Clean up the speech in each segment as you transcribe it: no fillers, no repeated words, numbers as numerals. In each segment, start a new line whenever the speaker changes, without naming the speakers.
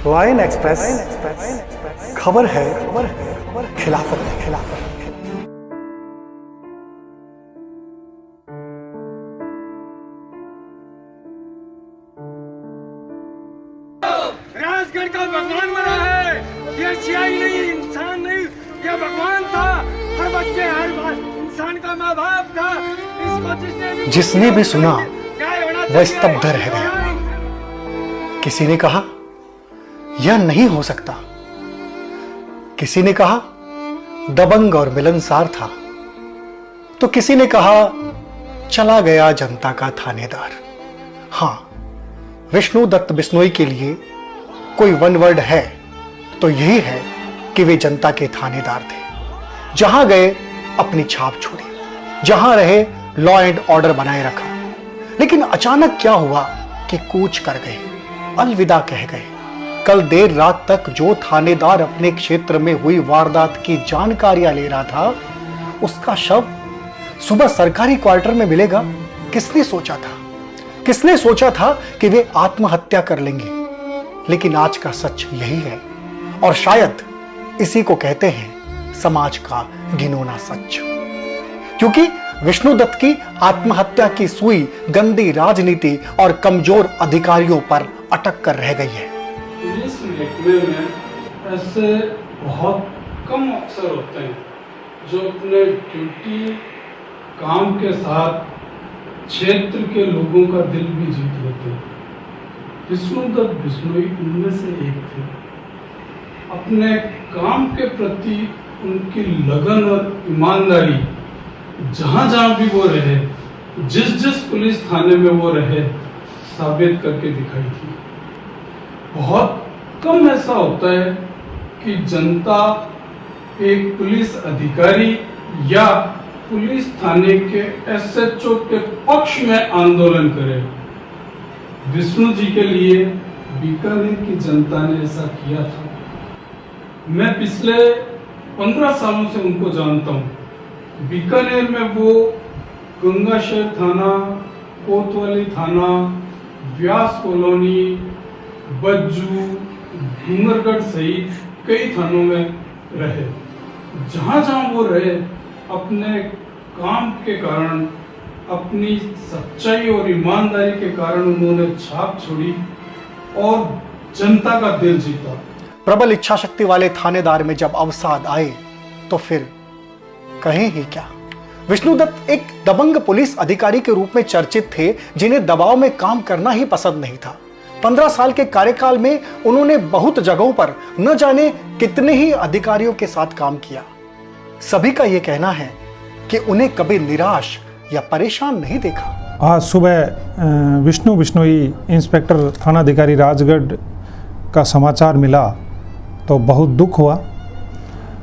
Line express खबर है खिलाफत में खिलाफत।
राजगढ़ का भगवान मरा है, ये सियाही नहीं, इंसान नहीं, ये भगवान था। हर बच्चे हर इंसान का माँ बाप था। इसको
जिसने भी सुना वह स्तब्ध रह गया। किसी ने कहा यह नहीं हो सकता, किसी ने कहा दबंग और मिलनसार था, तो किसी ने कहा चला गया जनता का थानेदार। हां, विष्णुदत्त बिश्नोई के लिए कोई वन वर्ड है तो यही है कि वे जनता के थानेदार थे। जहां गए अपनी छाप छोड़ी, जहां रहे लॉ एंड ऑर्डर बनाए रखा। लेकिन अचानक क्या हुआ कि कूच कर गए, अलविदा कह गए। कल देर रात तक जो थानेदार अपने क्षेत्र में हुई वारदात की जानकारियां ले रहा था, उसका शव सुबह सरकारी क्वार्टर में मिलेगा। किसने सोचा था, किसने सोचा था कि वे आत्महत्या कर लेंगे। लेकिन आज का सच यही है, और शायद इसी को कहते हैं समाज का घिनौना सच। क्योंकि विष्णुदत्त की आत्महत्या की सुई गंदी राजनीति और कमजोर अधिकारियों पर अटक कर रह गई है।
पुलिस महकमे में ऐसे बहुत कम अफसर होते हैं जो अपने ड्यूटी काम के साथ क्षेत्र के लोगों का दिल भी जीत लेते हैं। विष्णुदत्त बिश्नोई उनमें से एक थे। अपने काम के प्रति उनकी लगन और ईमानदारी जहां जहां भी वो रहे, जिस जिस पुलिस थाने में वो रहे, साबित करके दिखाई थी। बहुत कम ऐसा होता है कि जनता एक पुलिस अधिकारी या पुलिस थाने के एसएचओ के पक्ष में आंदोलन करे। विष्णु जी के लिए बीकानेर की जनता ने ऐसा किया था। मैं पिछले 15 सालों से उनको जानता हूँ। बीकानेर में वो गंगाशहर थाना, कोतवाली थाना, व्यास कॉलोनी, बज्जू, डूंगरगढ़ सहित कई थानों में रहे। जहां जहां वो रहे, अपने काम के कारण, अपनी सच्चाई और ईमानदारी के कारण उन्होंने छाप छोड़ी और जनता का दिल जीता।
प्रबल इच्छा शक्ति वाले थानेदार में जब अवसाद आए तो फिर कहें ही क्या। विष्णुदत्त एक दबंग पुलिस अधिकारी के रूप में चर्चित थे, जिन्हें दबाव में काम करना ही पसंद नहीं था। 15 साल के कार्यकाल में उन्होंने बहुत जगहों पर न जाने कितने ही अधिकारियों के साथ काम किया। सभी का यह कहना है कि उन्हें कभी निराश या परेशान नहीं देखा।
आज सुबह विष्णु बिश्नोई इंस्पेक्टर थानाधिकारी राजगढ़ का समाचार मिला तो बहुत दुख हुआ।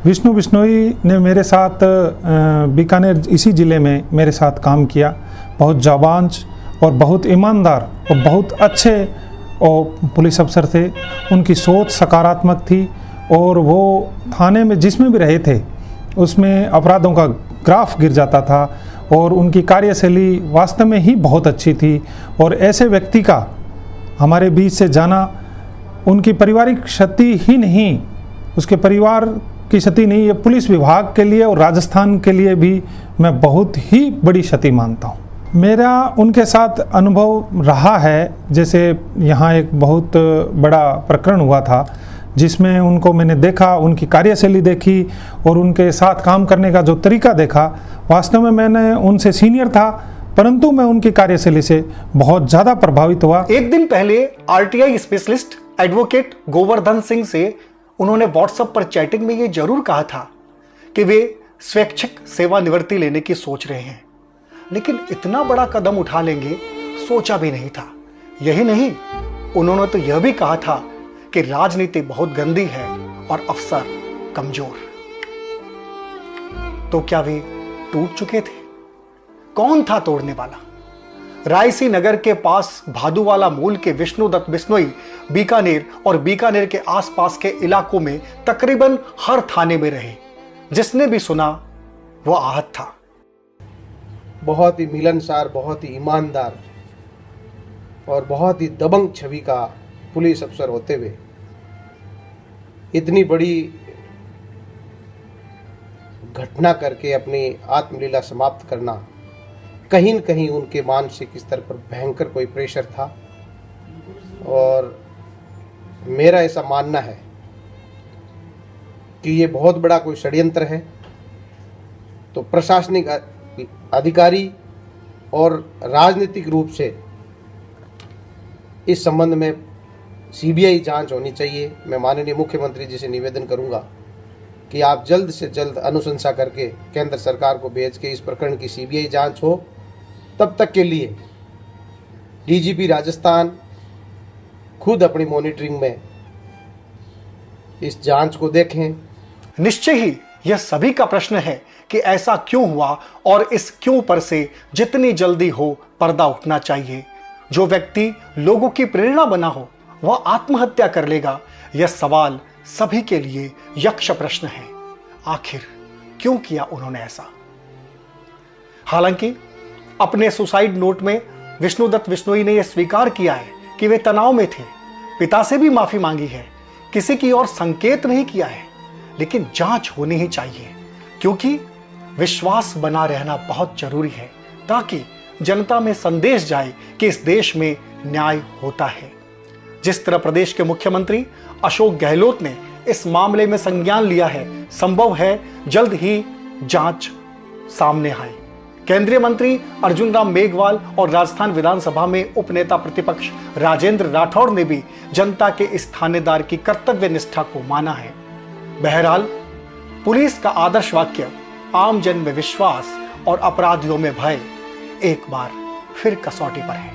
विष्णु बिश्नोई ने मेरे साथ बीकानेर इसी ज़िले में मेरे साथ काम किया। बहुत जाबांज और बहुत ईमानदार और बहुत अच्छे और पुलिस अफसर थे। उनकी सोच सकारात्मक थी और वो थाने में जिसमें भी रहे थे उसमें अपराधों का ग्राफ गिर जाता था और उनकी कार्यशैली वास्तव में ही बहुत अच्छी थी। और ऐसे व्यक्ति का हमारे बीच से जाना उनकी पारिवारिक क्षति ही नहीं, उसके परिवार की क्षति नहीं, ये पुलिस विभाग के लिए और राजस्थान के लिए भी मैं बहुत ही बड़ी क्षति मानता हूँ। मेरा उनके साथ अनुभव रहा है, जैसे यहाँ एक बहुत बड़ा प्रकरण हुआ था जिसमें उनको मैंने देखा, उनकी कार्यशैली देखी और उनके साथ काम करने का जो तरीका देखा। वास्तव में मैंने उनसे सीनियर था परंतु मैं उनकी कार्यशैली से बहुत ज़्यादा प्रभावित हुआ।
एक दिन पहले RTI specialist advocate Govardhan Singh से उन्होंने व्हाट्सएप पर चैटिंग में ये जरूर कहा था कि वे स्वैच्छिक सेवानिवृत्ति लेने की सोच रहे हैं, लेकिन इतना बड़ा कदम उठा लेंगे सोचा भी नहीं था। यही नहीं, उन्होंने तो यह भी कहा था कि राजनीति बहुत गंदी है और अफसर कमजोर। तो क्या वे टूट चुके थे? कौन था तोड़ने वाला? रायसी नगर के पास भादुवाला मूल के विष्णुदत्त बिश्नोई बीकानेर और बीकानेर के आसपास के इलाकों में तकरीबन हर थाने में रहे। जिसने भी सुना वो आहत था।
बहुत ही मिलनसार, बहुत ही ईमानदार और बहुत ही दबंग छवि का पुलिस अफसर होते हुए इतनी बड़ी घटना करके अपनी आत्मलीला समाप्त करना कहीं न कहीं उनके मानसिक स्तर पर भयंकर कोई प्रेशर था। और मेरा ऐसा मानना है कि ये बहुत बड़ा कोई षड्यंत्र है। तो प्रशासनिक अधिकारी और राजनीतिक रूप से इस संबंध में सीबीआई जांच होनी चाहिए। मैं माननीय मुख्यमंत्री जी से निवेदन करूंगा कि आप जल्द से जल्द अनुशंसा करके केंद्र सरकार को भेज के इस प्रकरण की सीबीआई जांच हो। तब तक के लिए डीजीपी राजस्थान खुद अपनी मॉनिटरिंग में इस जांच को देखें।
निश्चय ही यह सभी का प्रश्न है कि ऐसा क्यों हुआ और इस क्यों पर से जितनी जल्दी हो पर्दा उठना चाहिए। जो व्यक्ति लोगों की प्रेरणा बना हो वह आत्महत्या कर लेगा। यह सवाल सभी के लिए यक्ष प्रश्न है, आखिर क्यों किया उन्होंने ऐसा। हालांकि अपने सुसाइड नोट में विष्णुदत्त बिश्नोई ने यह स्वीकार किया है कि वे तनाव में थे, पिता से भी माफी मांगी है, किसी की ओर संकेत नहीं किया है। लेकिन जांच होनी ही चाहिए क्योंकि विश्वास बना रहना बहुत जरूरी है ताकि जनता में संदेश जाए कि इस देश में न्याय होता है। जिस तरह प्रदेश के मुख्यमंत्री अशोक गहलोत ने इस मामले में संज्ञान लिया है, संभव है जल्द ही जांच सामने आए। केंद्रीय मंत्री अर्जुन राम मेघवाल और राजस्थान विधानसभा में उपनेता प्रतिपक्ष राजेंद्र राठौड़ ने भी जनता के इस थानेदार की कर्तव्य निष्ठा को माना है। बहरहाल पुलिस का आदर्श वाक्य आम जन में विश्वास और अपराधियों में भय एक बार फिर कसौटी पर है।